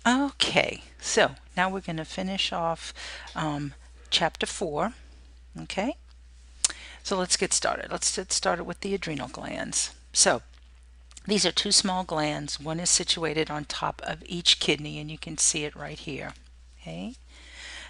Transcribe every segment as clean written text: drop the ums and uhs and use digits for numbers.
Okay, so now we're going to finish off chapter 4. Okay, so let's get started. Let's get started with the adrenal glands. So these are two small glands. One is situated on top of each kidney, and you can see it right here. Okay.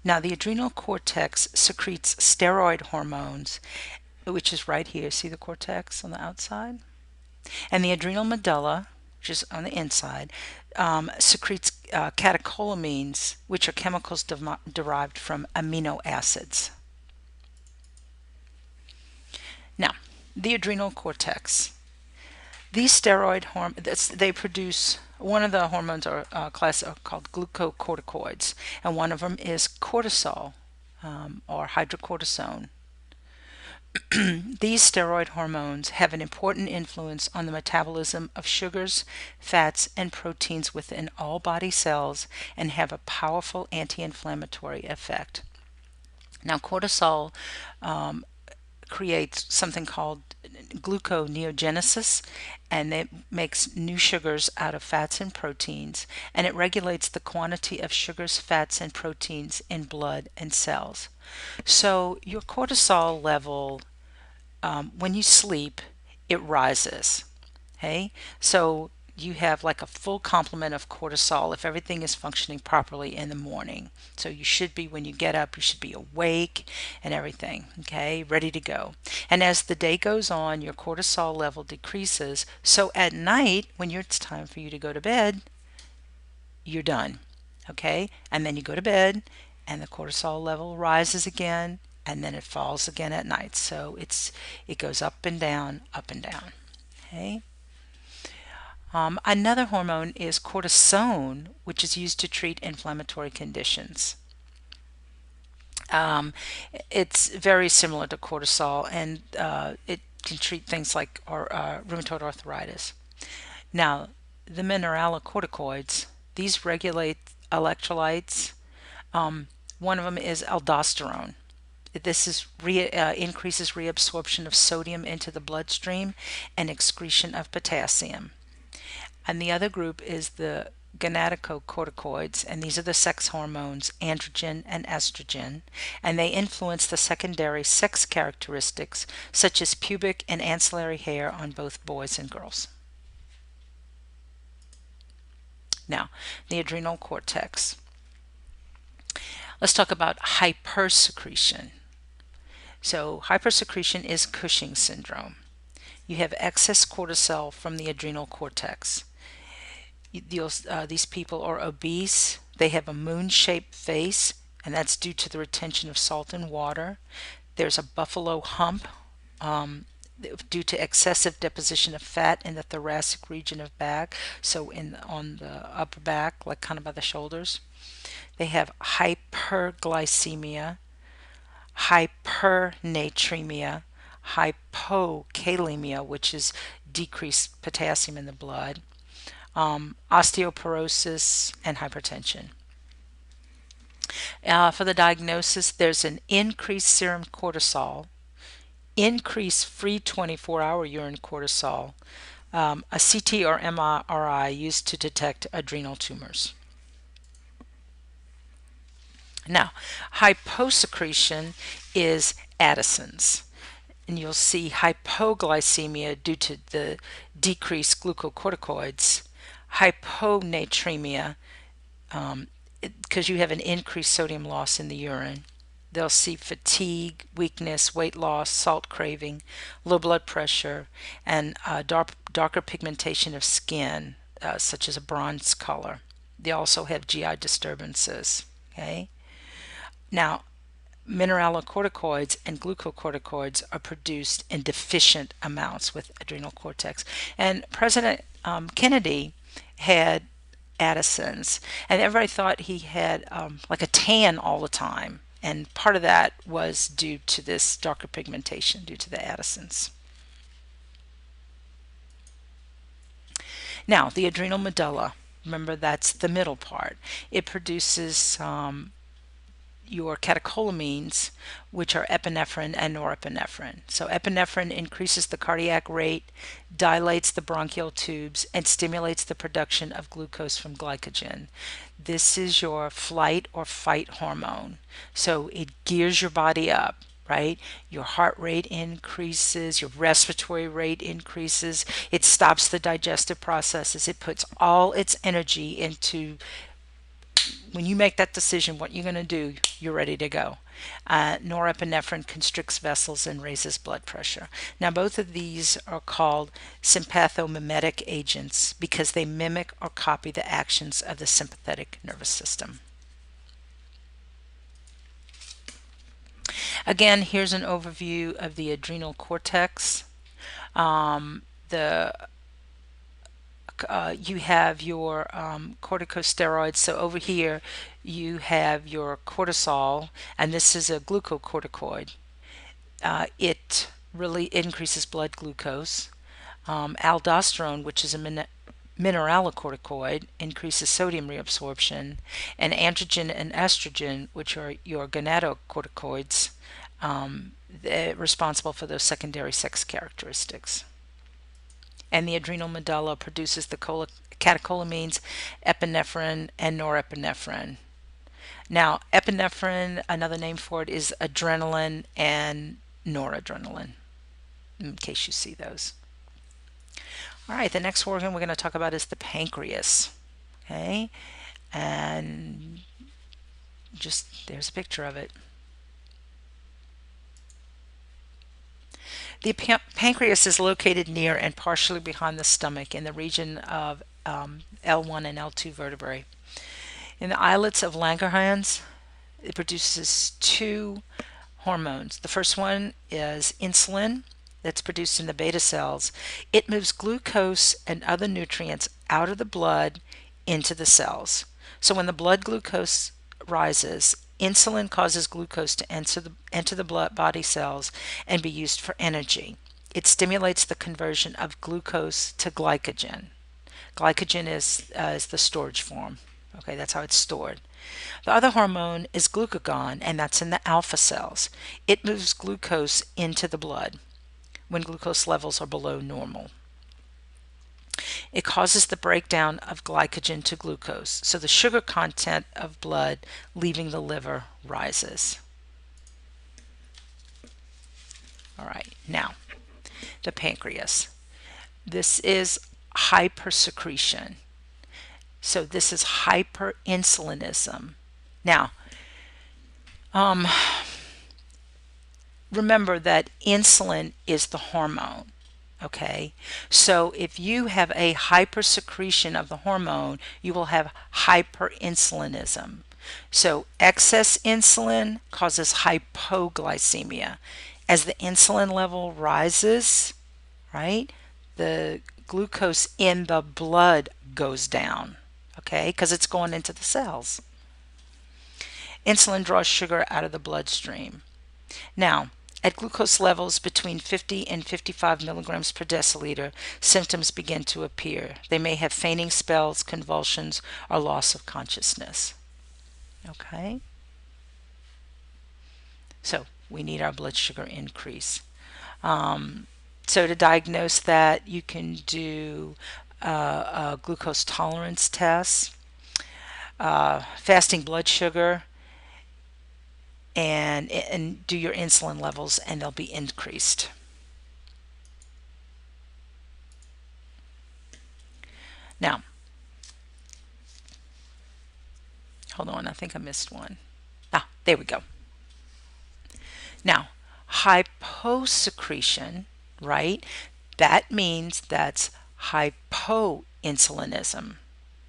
Now the adrenal cortex secretes steroid hormones, which is right here. See the cortex on the outside? And the adrenal medulla, which is on the inside, secretes catecholamines, which are chemicals derived from amino acids. Now, the adrenal cortex. These steroid hormones, they produce, one of the hormones are called glucocorticoids, and one of them is cortisol or hydrocortisone. These steroid hormones have an important influence on the metabolism of sugars, fats, and proteins within all body cells and have a powerful anti-inflammatory effect. Now, cortisol creates something called gluconeogenesis, and it makes new sugars out of fats and proteins, and it regulates the quantity of sugars, fats, and proteins in blood and cells. So your cortisol level, when you sleep, it rises. Okay, so you have like a full complement of cortisol if everything is functioning properly in the morning. So you should be, when you get up, you should be awake and everything, okay, ready to go. And as the day goes on, your cortisol level decreases. So at night, when it's time for you to go to bed, you're done, okay? And then you go to bed and the cortisol level rises again, and then it falls again at night. So it goes up and down, okay? Another hormone is cortisone, which is used to treat inflammatory conditions. Um, it's very similar to cortisol, and it can treat things like rheumatoid arthritis. Now, the mineralocorticoids, these regulate electrolytes. One of them is aldosterone. This is increases reabsorption of sodium into the bloodstream and excretion of potassium. And the other group is the gonadotropins, and these are the sex hormones, androgen and estrogen, and they influence the secondary sex characteristics such as pubic and ancillary hair on both boys and girls. Now, the adrenal cortex. Let's talk about hypersecretion. So, hypersecretion is Cushing syndrome. You have excess cortisol from the adrenal cortex. These people are obese. They have a moon-shaped face, and that's due to the retention of salt and water. There's a buffalo hump due to excessive deposition of fat in the thoracic region of back, so on the upper back, like kind of by the shoulders. They have hyperglycemia, hypernatremia, hypokalemia, which is decreased potassium in the blood, osteoporosis, and hypertension. For the diagnosis, there's an increased serum cortisol, increased free 24-hour urine cortisol, a CT or MRI used to detect adrenal tumors. Now, hyposecretion is Addison's, and you'll see hypoglycemia due to the decreased glucocorticoids, hyponatremia because you have an increased sodium loss in the urine. They'll see fatigue, weakness, weight loss, salt craving, low blood pressure, and darker pigmentation of skin, such as a bronze color. They also have GI disturbances. Okay. Now, mineralocorticoids and glucocorticoids are produced in deficient amounts with adrenal cortex. And President Kennedy had Addison's, and everybody thought he had like a tan all the time. And part of that was due to this darker pigmentation due to the Addison's. Now, the adrenal medulla, remember that's the middle part. It produces your catecholamines, which are epinephrine and norepinephrine. So epinephrine increases the cardiac rate, dilates the bronchial tubes, and stimulates the production of glucose from glycogen. This is your flight or fight hormone. So it gears your body up, right? Your heart rate increases, your respiratory rate increases, it stops the digestive processes, it puts all its energy into when you make that decision, what you're going to do, you're ready to go. Norepinephrine constricts vessels and raises blood pressure. Now, both of these are called sympathomimetic agents because they mimic or copy the actions of the sympathetic nervous system. Again, here's an overview of the adrenal cortex. The you have your corticosteroids. So over here you have your cortisol, and this is a glucocorticoid. It really increases blood glucose. Aldosterone, which is a mineralocorticoid, increases sodium reabsorption, and androgen and estrogen, which are your gonadocorticoids, they're responsible for those secondary sex characteristics. And the adrenal medulla produces the catecholamines, epinephrine, and norepinephrine. Now, epinephrine, another name for it is adrenaline and noradrenaline, in case you see those. All right, the next organ we're going to talk about is the pancreas. Okay, and just there's a picture of it. The pancreas is located near and partially behind the stomach in the region of L1 and L2 vertebrae. In the islets of Langerhans, it produces two hormones. The first one is insulin that's produced in the beta cells. It moves glucose and other nutrients out of the blood into the cells. So when the blood glucose rises, insulin causes glucose to enter the blood body cells and be used for energy. It stimulates the conversion of glucose to glycogen. Glycogen is the storage form. Okay, that's how it's stored. The other hormone is glucagon, and that's in the alpha cells. It moves glucose into the blood when glucose levels are below normal. It causes the breakdown of glycogen to glucose, so the sugar content of blood leaving the liver rises. All right, now the pancreas. This is hypersecretion. So this is hyperinsulinism. Now, remember that insulin is the hormone. Okay, so if you have a hypersecretion of the hormone, you will have hyperinsulinism. So excess insulin causes hypoglycemia. As the insulin level rises, right, the glucose in the blood goes down, okay, because it's going into the cells. Insulin draws sugar out of the bloodstream. Now, at glucose levels between 50 and 55 milligrams per deciliter, symptoms begin to appear. They may have fainting spells, convulsions, or loss of consciousness. Okay? So, we need our blood sugar increase. So to diagnose that, you can do a glucose tolerance test, fasting blood sugar, and do your insulin levels, and they'll be increased. Now, hold on, I think I missed one. Ah, there we go. Now, hyposecretion, right? That means that's hypoinsulinism.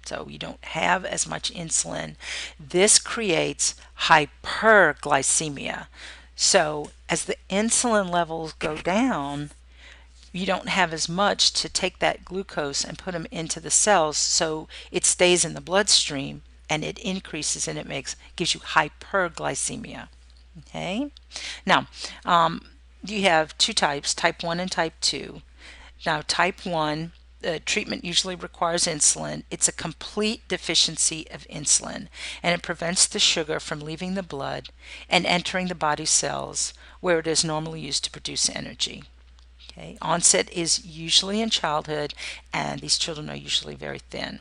So you don't have as much insulin. This creates hyperglycemia. So as the insulin levels go down, you don't have as much to take that glucose and put them into the cells, so it stays in the bloodstream and it increases and gives you hyperglycemia. Okay, now you have two types, type 1 and type 2. Now type 1 treatment usually requires insulin. It's a complete deficiency of insulin, and it prevents the sugar from leaving the blood and entering the body cells where it is normally used to produce energy. Okay. Onset is usually in childhood, and these children are usually very thin.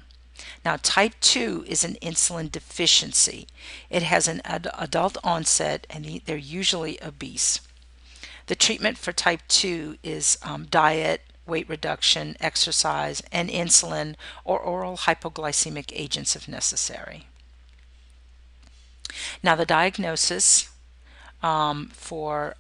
Now, type 2 is an insulin deficiency. It has an adult onset, and they're usually obese. The treatment for type 2 is diet, weight reduction, exercise, and insulin or oral hypoglycemic agents if necessary. Now, the diagnosis for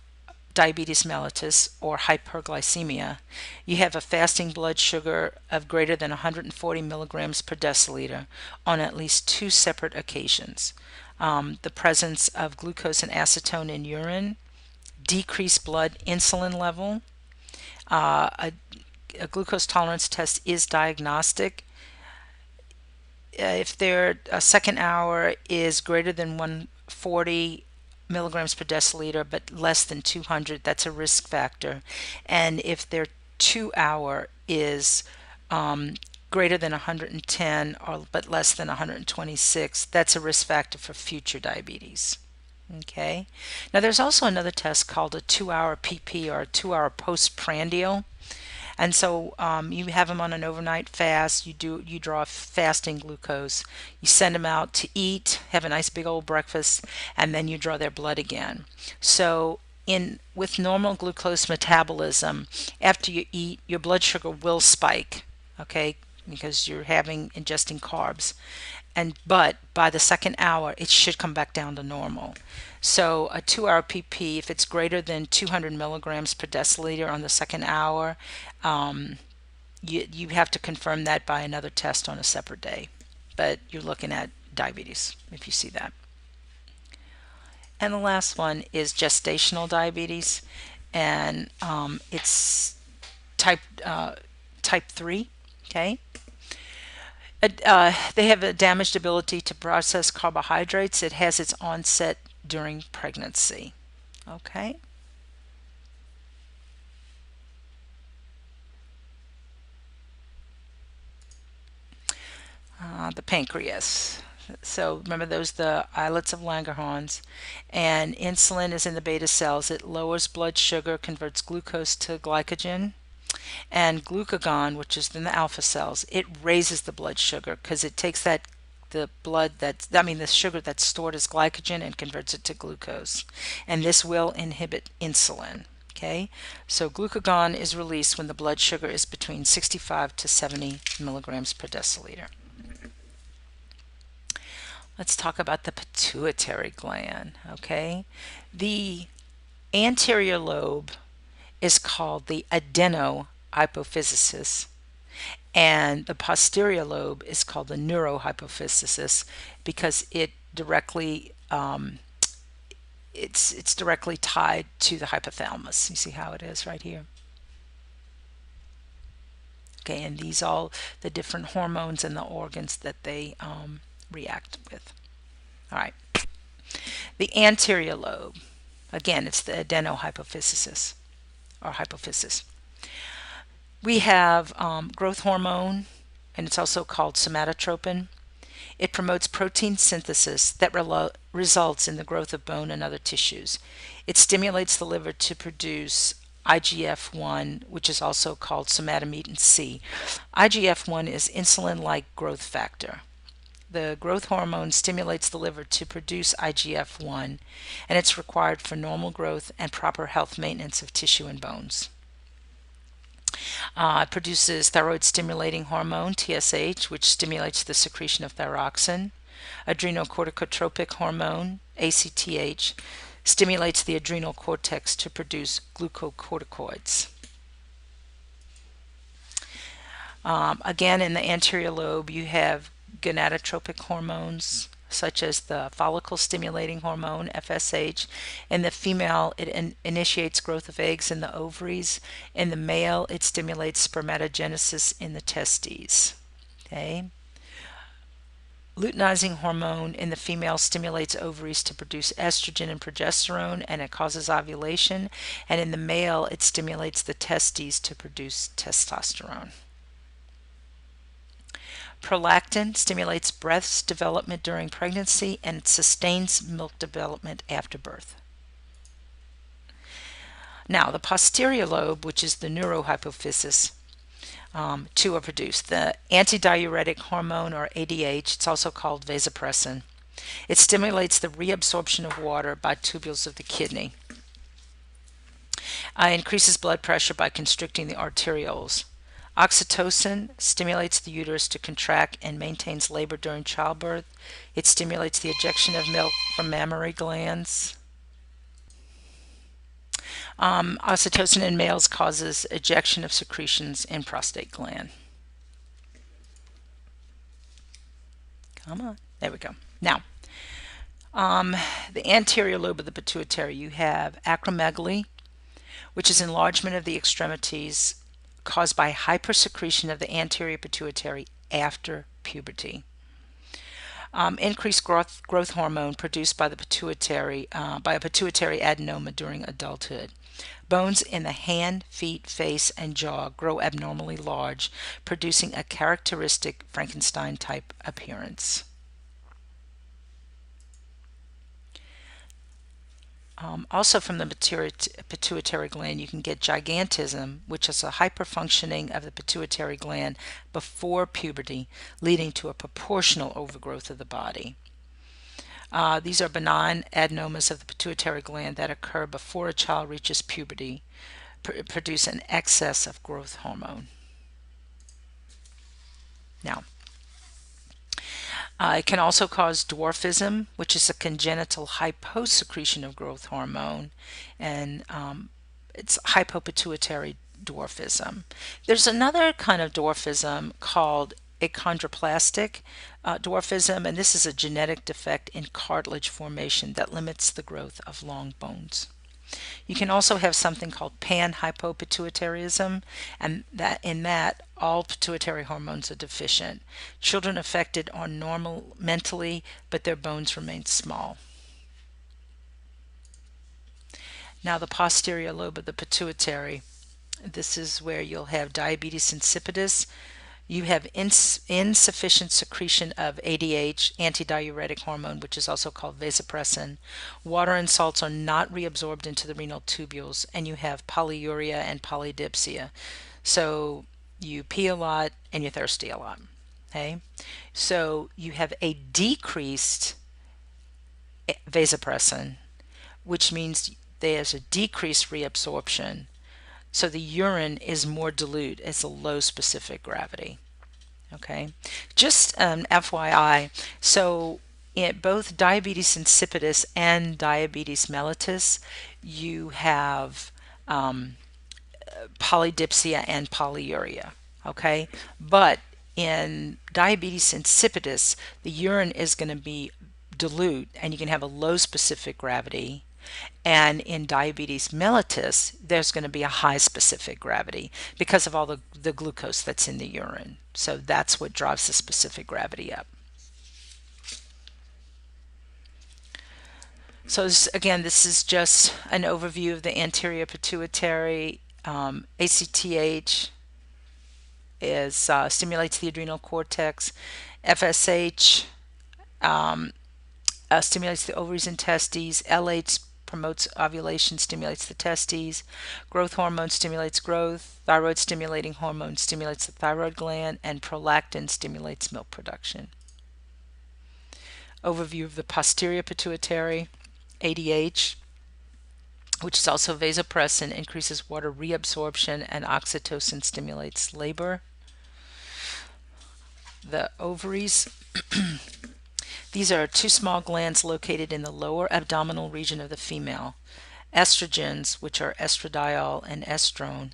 diabetes mellitus or hyperglycemia, you have a fasting blood sugar of greater than 140 milligrams per deciliter on at least 2 separate occasions. The presence of glucose and acetone in urine, decreased blood insulin level. A glucose tolerance test is diagnostic. If their second hour is greater than 140 milligrams per deciliter but less than 200, that's a risk factor. And if their 2 hour is greater than 110 or but less than 126, that's a risk factor for future diabetes. Okay. Now there's also another test called a 2-hour PP or a 2-hour postprandial. And so you have them on an overnight fast. You draw fasting glucose. You send them out to eat, have a nice big old breakfast, and then you draw their blood again. So with normal glucose metabolism, after you eat, your blood sugar will spike, okay, because you're ingesting carbs. But by the second hour, it should come back down to normal. So a 2-hour PP, if it's greater than 200 milligrams per deciliter on the second hour, you have to confirm that by another test on a separate day. But you're looking at diabetes if you see that. And the last one is gestational diabetes, and it's type 3. Okay. They have a damaged ability to process carbohydrates. It has its onset during pregnancy. Okay. The pancreas. So remember the islets of Langerhans, and insulin is in the beta cells. It lowers blood sugar, converts glucose to glycogen, and glucagon, which is in the alpha cells, it raises the blood sugar because it takes the sugar that's stored as glycogen and converts it to glucose, and this will inhibit insulin. Okay, so glucagon is released when the blood sugar is between 65 to 70 milligrams per deciliter. Let's talk about the pituitary gland. Okay, the anterior lobe is called the adenohypophysis, and the posterior lobe is called the neurohypophysis because it directly it's directly tied to the hypothalamus. You see how it is right here. Okay, and these all the different hormones and the organs that they react with. All right, the anterior lobe, again, it's the adenohypophysis or hypophysis. We have growth hormone, and it's also called somatotropin. It promotes protein synthesis that results in the growth of bone and other tissues. It stimulates the liver to produce IGF-1, which is also called somatostatin C. IGF-1 is insulin-like growth factor. The growth hormone stimulates the liver to produce IGF-1, and it's required for normal growth and proper health maintenance of tissue and bones. It produces thyroid-stimulating hormone, TSH, which stimulates the secretion of thyroxine. Adrenocorticotropic hormone, ACTH, stimulates the adrenal cortex to produce glucocorticoids. Again, in the anterior lobe, you have gonadotropic hormones, such as the follicle stimulating hormone, FSH. In the female, it initiates growth of eggs in the ovaries. In the male, it stimulates spermatogenesis in the testes. Okay. Luteinizing hormone in the female stimulates ovaries to produce estrogen and progesterone, and it causes ovulation. And in the male, it stimulates the testes to produce testosterone. Prolactin stimulates breast development during pregnancy and it sustains milk development after birth. Now, the posterior lobe, which is the neurohypophysis, two are produced. The antidiuretic hormone, or ADH, it's also called vasopressin. It stimulates the reabsorption of water by tubules of the kidney. Increases blood pressure by constricting the arterioles. Oxytocin stimulates the uterus to contract and maintains labor during childbirth. It stimulates the ejection of milk from mammary glands. Oxytocin in males causes ejection of secretions in prostate gland. Come on. There we go. Now, the anterior lobe of the pituitary, you have acromegaly, which is enlargement of the extremities caused by hypersecretion of the anterior pituitary after puberty. Increased growth hormone produced by the pituitary by a pituitary adenoma during adulthood. Bones in the hand, feet, face, and jaw grow abnormally large, producing a characteristic Frankenstein-type appearance. Also from the pituitary gland, you can get gigantism, which is a hyperfunctioning of the pituitary gland before puberty, leading to a proportional overgrowth of the body. These are benign adenomas of the pituitary gland that occur before a child reaches puberty, produce an excess of growth hormone. Now, it can also cause dwarfism, which is a congenital hyposecretion of growth hormone, and it's hypopituitary dwarfism. There's another kind of dwarfism called achondroplastic dwarfism, and this is a genetic defect in cartilage formation that limits the growth of long bones. You can also have something called panhypopituitarism, and that all pituitary hormones are deficient. Children affected are normal mentally, but their bones remain small. Now, the posterior lobe of the pituitary. This is where you'll have diabetes insipidus. You have insufficient secretion of ADH, antidiuretic hormone, which is also called vasopressin. Water and salts are not reabsorbed into the renal tubules, and you have polyuria and polydipsia. So you pee a lot and you're thirsty a lot. Okay, so you have a decreased vasopressin, which means there's a decreased reabsorption. So the urine is more dilute. It's a low specific gravity. Okay, just FYI, so in both diabetes insipidus and diabetes mellitus, you have polydipsia and polyuria. Okay, but in diabetes insipidus, the urine is going to be dilute and you can have a low specific gravity. And in diabetes mellitus, there's going to be a high specific gravity because of all the glucose that's in the urine. So that's what drives the specific gravity up. So again, this is just an overview of the anterior pituitary. ACTH stimulates the adrenal cortex. FSH stimulates the ovaries and testes. LH promotes ovulation, stimulates the testes. Growth hormone stimulates growth. Thyroid stimulating hormone stimulates the thyroid gland, and prolactin stimulates milk production. Overview of the posterior pituitary. ADH, which is also vasopressin, increases water reabsorption, and oxytocin stimulates labor. The ovaries. These are two small glands located in the lower abdominal region of the female. Estrogens, which are estradiol and estrone,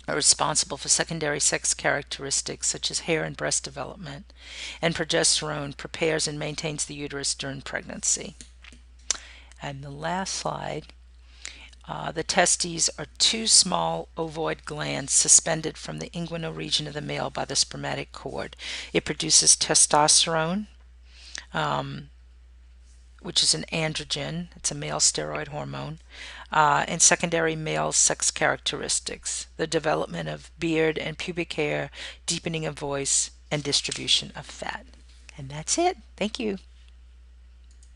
are responsible for secondary sex characteristics such as hair and breast development, and progesterone prepares and maintains the uterus during pregnancy. And the last slide, the testes are two small ovoid glands suspended from the inguinal region of the male by the spermatic cord. It produces testosterone, which is an androgen. It's a male steroid hormone, and secondary male sex characteristics, the development of beard and pubic hair, deepening of voice, and distribution of fat. And that's it. Thank you.